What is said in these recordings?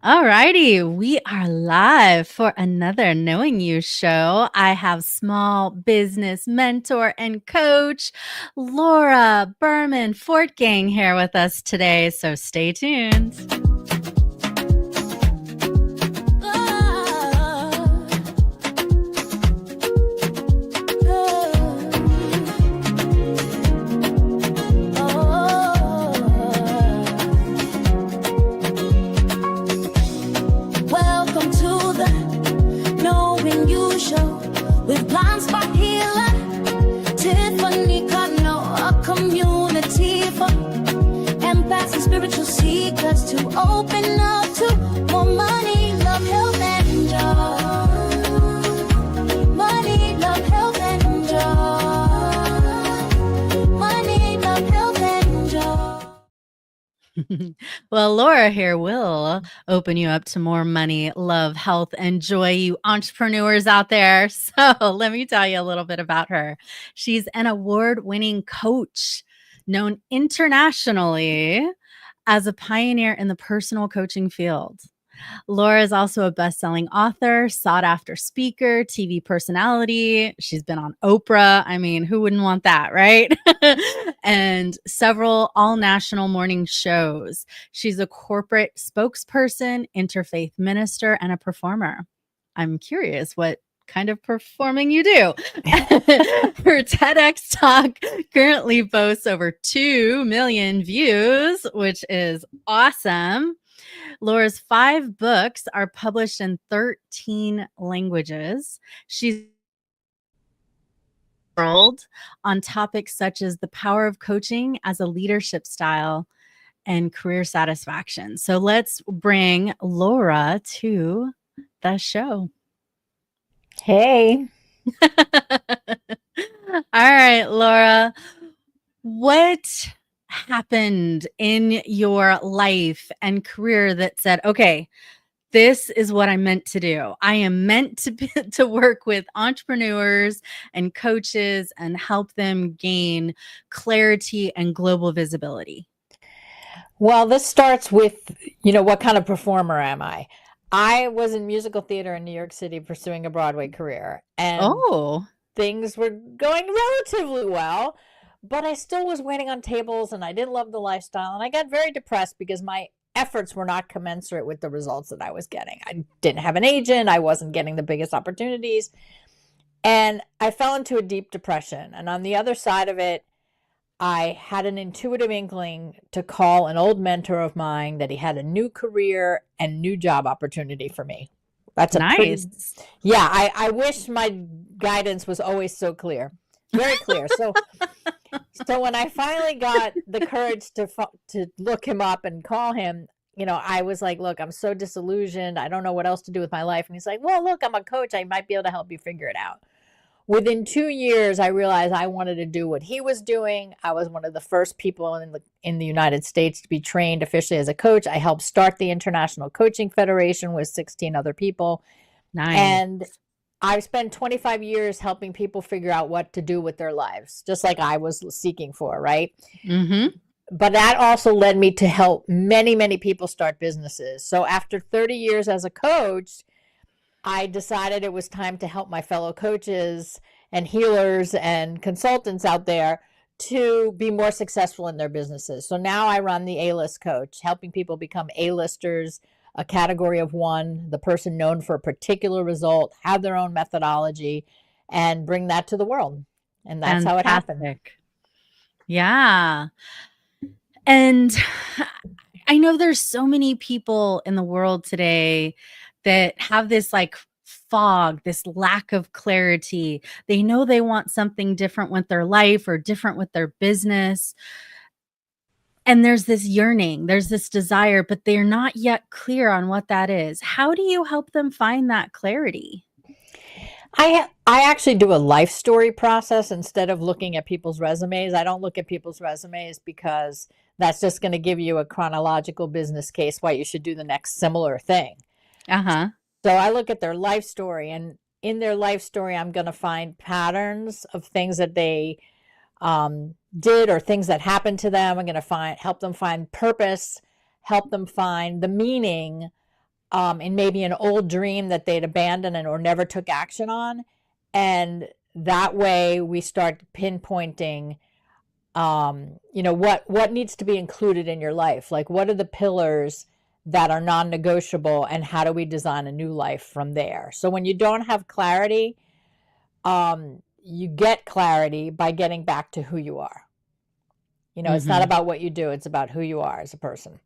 All righty, we are live for another Knowing You show. I have small business mentor and coach Laura Berman Fortgang here with us today, so stay tuned. Welcome to the Knowing You show with blind spot healer Tiffany Cardinal, a community for empaths and spiritual seekers to open up to more money, love, health, and joy. Money, love, health, and joy. Money, love, health, and joy. Well, Laura here will open you up to more money, love, health, and joy, you entrepreneurs out there. So, let me tell you a little bit about her. She's an award winning coach known internationally as a pioneer in the personal coaching field. Laura is also a best-selling author, sought-after speaker, TV personality. She's been on Oprah. I mean, who wouldn't want that, right? And several all-national morning shows. She's a corporate spokesperson, interfaith minister, and a performer. I'm curious what kind of performing you do. Her TEDx talk currently boasts over 2 million views, which is awesome. Laura's 5 books are published in 13 languages. She's world on topics such as the power of coaching as a leadership style and career satisfaction. So let's bring Laura to the show. Hey. All right, Laura, what happened in your life and career that said, okay, this is what I'm meant to do. I am meant to work with entrepreneurs and coaches and help them gain clarity and global visibility. Well, this starts with, what kind of performer am I? I was in musical theater in New York City pursuing a Broadway career, and things were going relatively well, but I still was waiting on tables and I didn't love the lifestyle, and I got very depressed because my efforts were not commensurate with the results that I was getting. I didn't have an agent. I wasn't getting the biggest opportunities, and I fell into a deep depression. And on the other side of it, I had an intuitive inkling to call an old mentor of mine that he had a new career and new job opportunity for me. That's a nice. I wish my guidance was always so clear, very clear. So when I finally got the courage to look him up and call him, I was like, look, I'm so disillusioned. I don't know what else to do with my life. And he's like, well, look, I'm a coach. I might be able to help you figure it out. Within 2 years, I realized I wanted to do what he was doing. I was one of the first people in the United States to be trained officially as a coach. I helped start the International Coaching Federation with 16 other people. Nice. And I've spent 25 years helping people figure out what to do with their lives, just like I was seeking for, right? Mm-hmm. But that also led me to help many, many people start businesses. So after 30 years as a coach, I decided it was time to help my fellow coaches and healers and consultants out there to be more successful in their businesses. So now I run the A-list coach, helping people become A-listers, a category of one, the person known for a particular result, have their own methodology, and bring that to the world. And that's how it happened. Yeah. And I know there's so many people in the world today that have this like fog, this lack of clarity. They know they want something different with their life or different with their business. And there's this yearning, there's this desire, but they're not yet clear on what that is. How do you help them find that clarity? I actually do a life story process instead of looking at people's resumes. I don't look at people's resumes because that's just going to give you a chronological business case why you should do the next similar thing. Uh-huh. So I look at their life story, and in their life story, I'm going to find patterns of things that they did or things that happened to them. I'm going to help them find purpose, help them find the meaning in maybe an old dream that they'd abandoned or never took action on. And that way we start pinpointing, what needs to be included in your life. Like, what are the pillars that are non-negotiable, and how do we design a new life from there? So when you don't have clarity, you get clarity by getting back to who you are. It's not about what you do. It's about who you are as a person.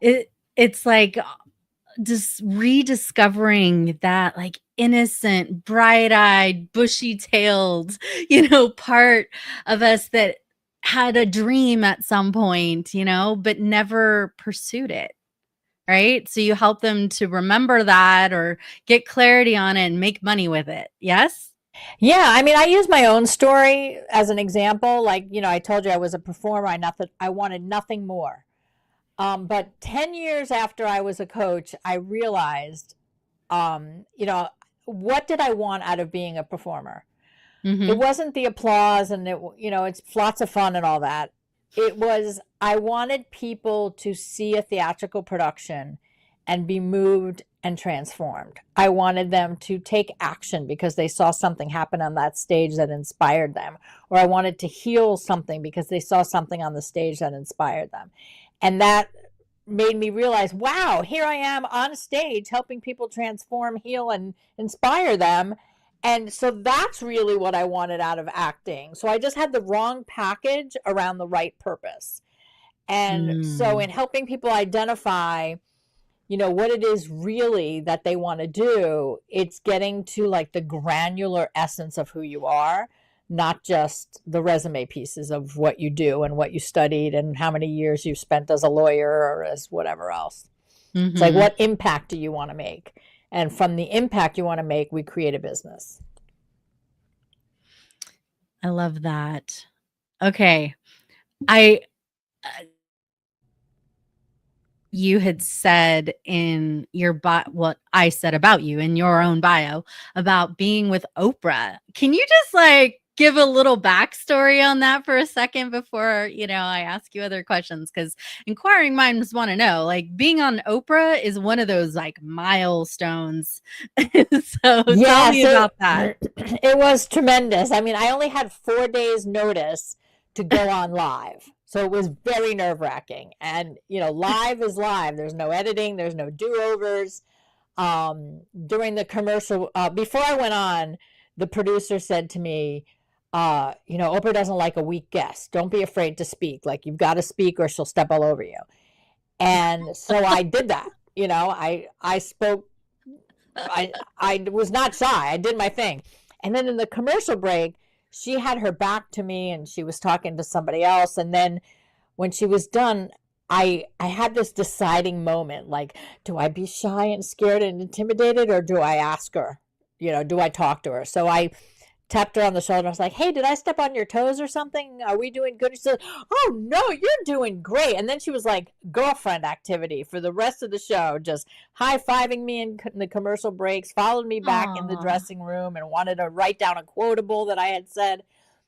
It's like just rediscovering that like innocent, bright-eyed, bushy-tailed, part of us that had a dream at some point, but never pursued it. Right? So you help them to remember that or get clarity on it and make money with it. Yes? Yeah. I mean, I use my own story as an example. Like, I told you I was a performer. I wanted nothing more. But 10 years after I was a coach, I realized, what did I want out of being a performer? It wasn't the applause and it's lots of fun and all that. It was, I wanted people to see a theatrical production and be moved and transformed. I wanted them to take action because they saw something happen on that stage that inspired them. Or I wanted to heal something because they saw something on the stage that inspired them. And that made me realize, wow, here I am on stage helping people transform, heal, and inspire them. And so that's really what I wanted out of acting. So I just had the wrong package around the right purpose. And so in helping people identify, what it is really that they want to do, it's getting to like the granular essence of who you are, not just the resume pieces of what you do and what you studied and how many years you've spent as a lawyer or as whatever else. It's like, what impact do you want to make? And from the impact you want to make, we create a business. I love that. Okay. You had said in your what I said about you in your own bio about being with Oprah. Can you just like give a little backstory on that for a second before, I ask you other questions? Because inquiring minds want to know, like, being on Oprah is one of those like milestones. So tell me about that. It was tremendous. I mean, I only had 4 days notice to go on live. So it was very nerve-wracking. And, live is live. There's no editing. There's no do-overs. During the commercial, before I went on, the producer said to me, Oprah doesn't like a weak guest. Don't be afraid to speak. Like, you've got to speak or she'll step all over you. And so I did that. I spoke. I was not shy. I did my thing. And then in the commercial break, she had her back to me and she was talking to somebody else. And then when she was done, I had this deciding moment, like, do I be shy and scared and intimidated, or do I ask her? Do I talk to her? So I tapped her on the shoulder. I was like, hey, did I step on your toes or something? Are we doing good? She said, oh, no, you're doing great. And then she was like, girlfriend activity for the rest of the show, just high-fiving me in the commercial breaks, followed me back in the dressing room and wanted to write down a quotable that I had said.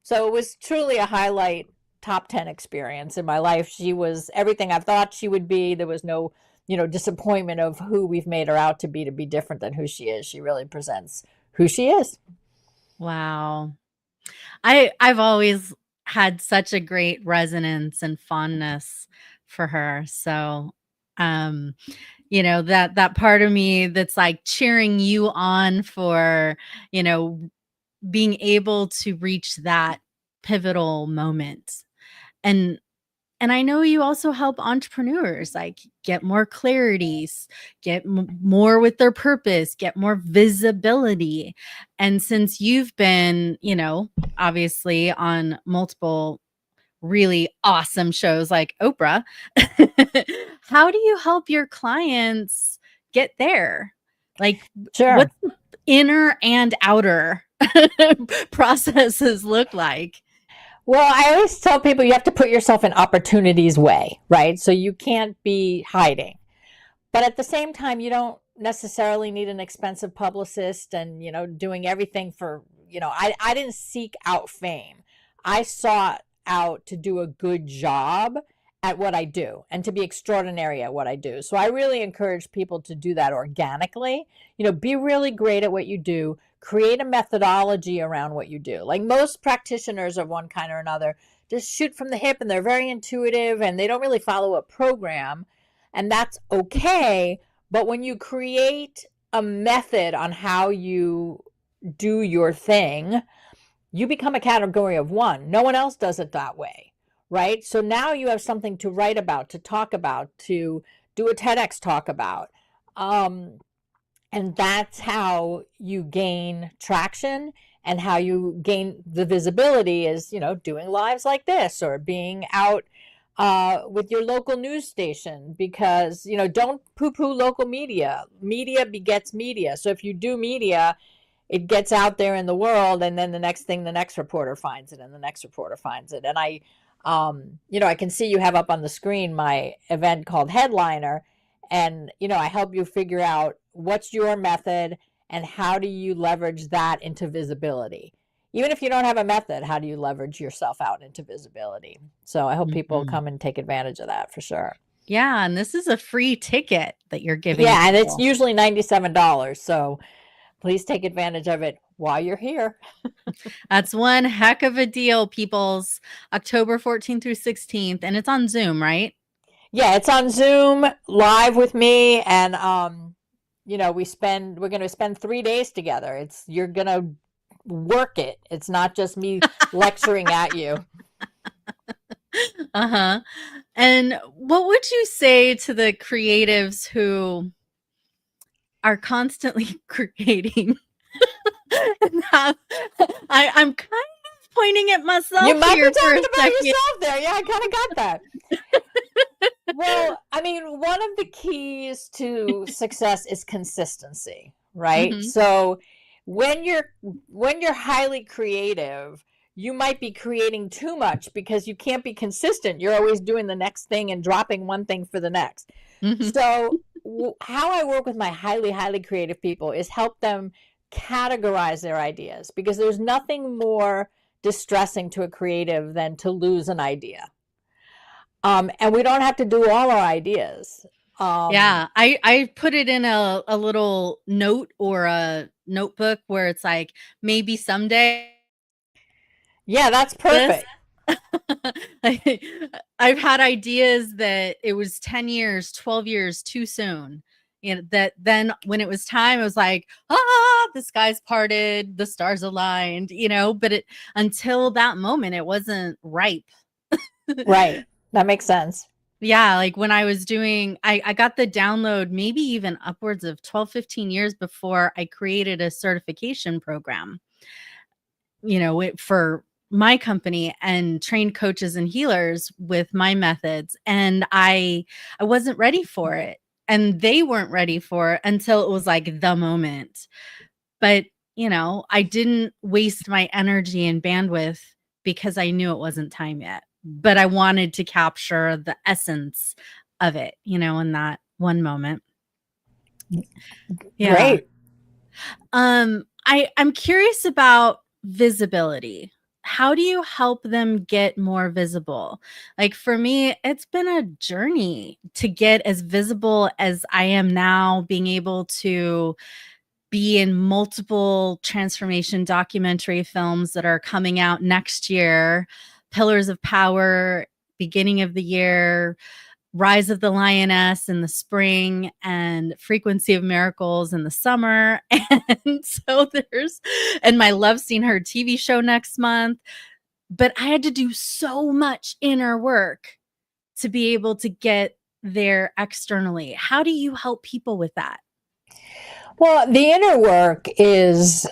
So it was truly a highlight, top 10 experience in my life. She was everything I thought she would be. There was no, disappointment of who we've made her out to be different than who she is. She really presents who she is. Wow. I've always had such a great resonance and fondness for her. So, that part of me that's like cheering you on for, being able to reach that pivotal moment. And I know you also help entrepreneurs like get more clarity, get more with their purpose, get more visibility. And since you've been, obviously on multiple really awesome shows like Oprah, how do you help your clients get there? Like, sure. What's the inner and outer processes look like? Well, I always tell people you have to put yourself in opportunity's way, right? So you can't be hiding. But at the same time, you don't necessarily need an expensive publicist and, doing everything for, I didn't seek out fame. I sought out to do a good job at what I do and to be extraordinary at what I do. So I really encourage people to do that organically. Be really great at what you do, create a methodology around what you do. Like most practitioners of one kind or another just shoot from the hip, and they're very intuitive and they don't really follow a program, and that's okay. But when you create a method on how you do your thing, you become a category of one. No one else does it that way, right? So now you have something to write about, to talk about, to do a TEDx talk about. And that's how you gain traction, and how you gain the visibility is, doing lives like this, or being out with your local news station, because, don't poo-poo local media. Media begets media. So if you do media, it gets out there in the world, and then the next reporter finds it, and the next reporter finds it. And I can see you have up on the screen my event called Headliner, and, I help you figure out what's your method and how do you leverage that into visibility. Even if you don't have a method, how do you leverage yourself out into visibility? So I hope people come and take advantage of that for sure. Yeah, and this is a free ticket that you're giving. Yeah, and it's usually $97. So please take advantage of it while you're here. That's one heck of a deal, peoples. October 14th through 16th, and it's on Zoom, right? Yeah, it's on Zoom live with me, and we're going to spend 3 days together. You're going to work it. It's not just me lecturing at you. And what would you say to the creatives who are constantly creating? I'm kind of pointing at myself. You might be talking about yourself there. Yeah, I kind of got that. Well, I mean, one of the keys to success is consistency, right? Mm-hmm. So when you're highly creative, you might be creating too much because you can't be consistent. You're always doing the next thing and dropping one thing for the next. Mm-hmm. So how I work with my highly, highly creative people is help them categorize their ideas, because there's nothing more distressing to a creative than to lose an idea. And we don't have to do all our ideas. Yeah, I put it in a little note or a notebook where it's like, maybe someday. Yeah, that's perfect. I've had ideas that it was 10 years, 12 years too soon. That then when it was time, it was like, the skies parted, the stars aligned, but until that moment, it wasn't ripe. Right. That makes sense. Yeah. Like when I was doing, I got the download maybe even upwards of 12, 15 years before I created a certification program, for my company, and trained coaches and healers with my methods. And I wasn't ready for it. And they weren't ready for it until it was like the moment. But, I didn't waste my energy and bandwidth because I knew it wasn't time yet. But I wanted to capture the essence of it, in that one moment. Yeah. Great. I'm curious about visibility. How do you help them get more visible? Like for me, it's been a journey to get as visible as I am now, being able to be in multiple transformation documentary films that are coming out next year. Pillars of Power, beginning of the year, Rise of the Lioness in the spring, and Frequency of Miracles in the summer. And so and my Love Seen Her TV show next month. But I had to do so much inner work to be able to get there externally. How do you help people with that? Well, the inner work is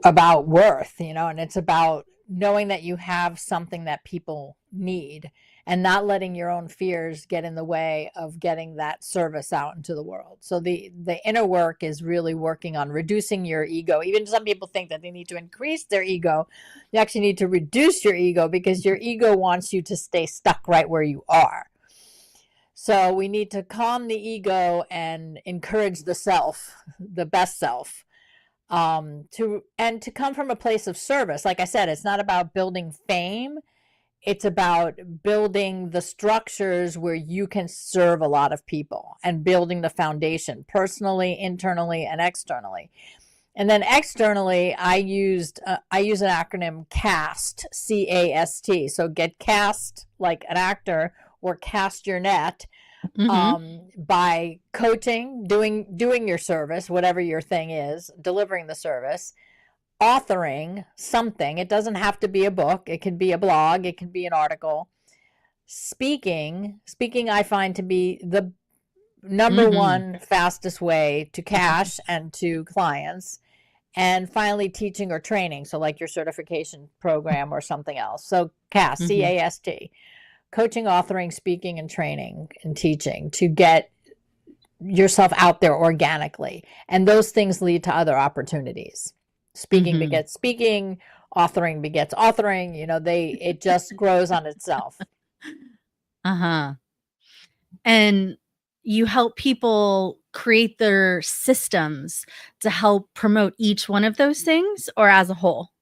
about worth, and it's about knowing that you have something that people need, and not letting your own fears get in the way of getting that service out into the world. So the inner work is really working on reducing your ego. Even some people think that they need to increase their ego. You actually need to reduce your ego, because your ego wants you to stay stuck right where you are. So we need to calm the ego and encourage the self, the best self, to come from a place of service. Like I said, it's not about building fame. it's about building the structures where you can serve a lot of people and building the foundation personally, internally, and externally. And then externally, I use an acronym CAST, CAST. So get cast like an actor, or cast your net, by coaching, doing your service, whatever your thing is, delivering the service, authoring something. It doesn't have to be a book. It can be a blog. It can be an article. Speaking I find to be the number one fastest way to cash and to clients. And finally, teaching or training. So like your certification program or something else. So CAST, C-A-S-T. Coaching, authoring, speaking, and training and teaching to get yourself out there organically. And those things lead to other opportunities. Speaking begets speaking, authoring begets authoring. It just grows on itself. And you help people create their systems to help promote each one of those things, or as a whole?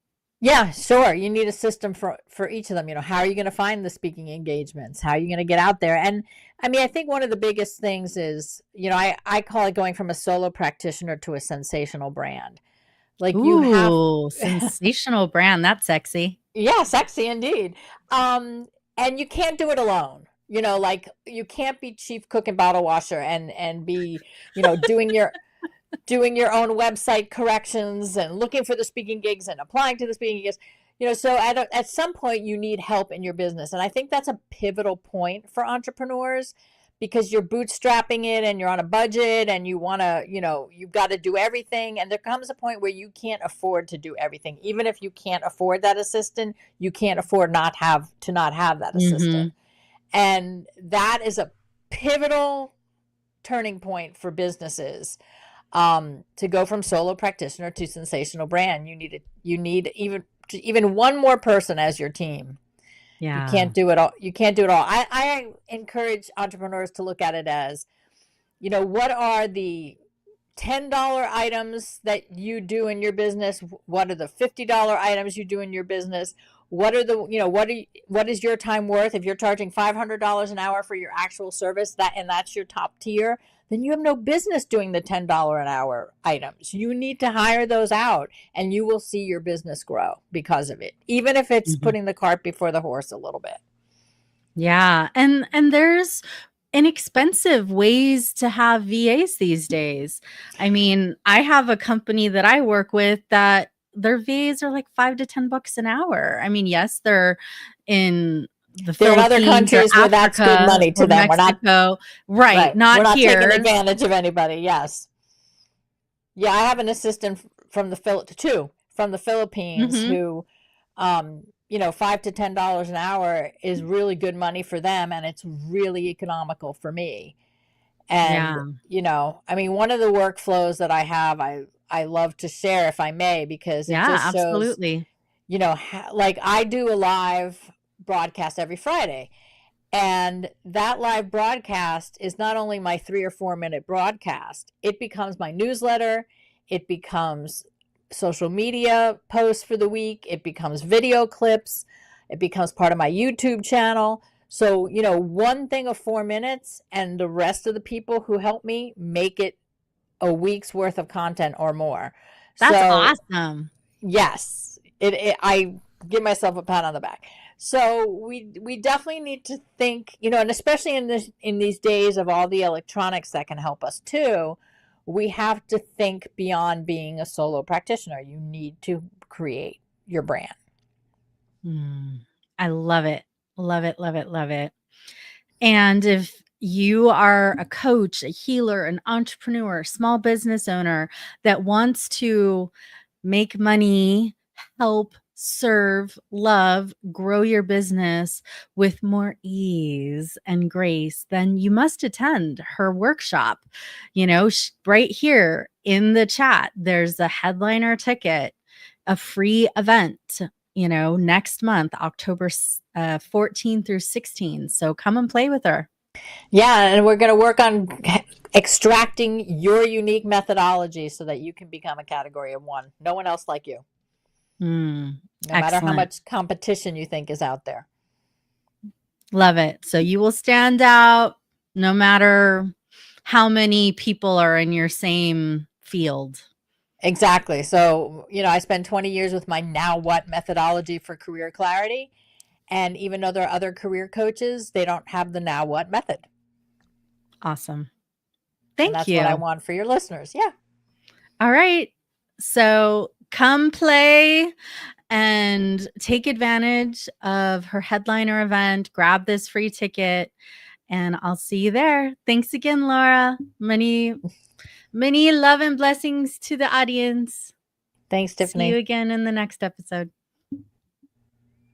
Yeah, sure. You need a system for each of them. How are you going to find the speaking engagements? How are you going to get out there? And I mean, I think one of the biggest things is, I call it going from a solo practitioner to a sensational brand. Like, you have sensational brand. That's sexy. Yeah, sexy indeed. And you can't do it alone. Like, you can't be chief cook and bottle washer and be, doing your own website corrections and looking for the speaking gigs and applying to the speaking gigs. So at some point you need help in your business. And I think that's a pivotal point for entrepreneurs, because you're bootstrapping it and you're on a budget and you want to, you've got to do everything. And there comes a point where you can't afford to do everything. Even if you can't afford that assistant, you can't afford not have that assistant. And that is a pivotal turning point for businesses. To go from solo practitioner to sensational brand, you need even one more person as your team. Yeah. You can't do it all. I encourage entrepreneurs to look at it as, what are the $10 items that you do in your business? What are the $50 items you do in your business? What is your time worth? If you're charging $500 an hour for your actual service, that's your top tier, then you have no business doing the $10 an hour items. You need to hire those out, and you will see your business grow because of it, even if it's putting the cart before the horse a little bit. Yeah. And there's inexpensive ways to have VAs these days. I mean, I have a company that I work with that their VAs are like $5 to $10 an hour. I mean, yes, they're in they're in other countries where that's good money to them. Mexico. Right. Not we're not here. Taking advantage of anybody. Yes. Yeah, I have an assistant from the Philippines who, $5 to $10 an hour is really good money for them, and it's really economical for me. And I mean, one of the workflows that I have, I love to share, if I may, because it just shows, absolutely. Like, I do a live broadcast every Friday, and that live broadcast is not only my 3 or 4 minute broadcast, it becomes my newsletter, it becomes social media posts for the week, it becomes video clips, it becomes part of my YouTube channel. So, one thing of 4 minutes, and the rest of the people who help me make it a week's worth of content or more. That's awesome. Yes, I give myself a pat on the back. So we definitely need to think, and especially in these days of all the electronics that can help us too, we have to think beyond being a solo practitioner. You need to create your brand. I love it. Love it, love it, love it. And if you are a coach, a healer, an entrepreneur, small business owner that wants to make money, help, serve, love, grow your business with more ease and grace, then you must attend her workshop. Right here in the chat, there's a headliner ticket, a free event, next month, October 14 through 16. So come and play with her. Yeah, and we're going to work on extracting your unique methodology so that you can become a category of one. No one else like you. No matter how much competition you think is out there. Love it. So you will stand out no matter how many people are in your same field. Exactly. So, I spent 20 years with my now what methodology for career clarity. And even though there are other career coaches, they don't have the now what method. Awesome. And that's what I want for your listeners. Yeah. All right. So come play and take advantage of her headliner event. Grab this free ticket and I'll see you there. Thanks again, Laura. Many love and blessings to the audience. Thanks, Tiffany. See you again in the next episode.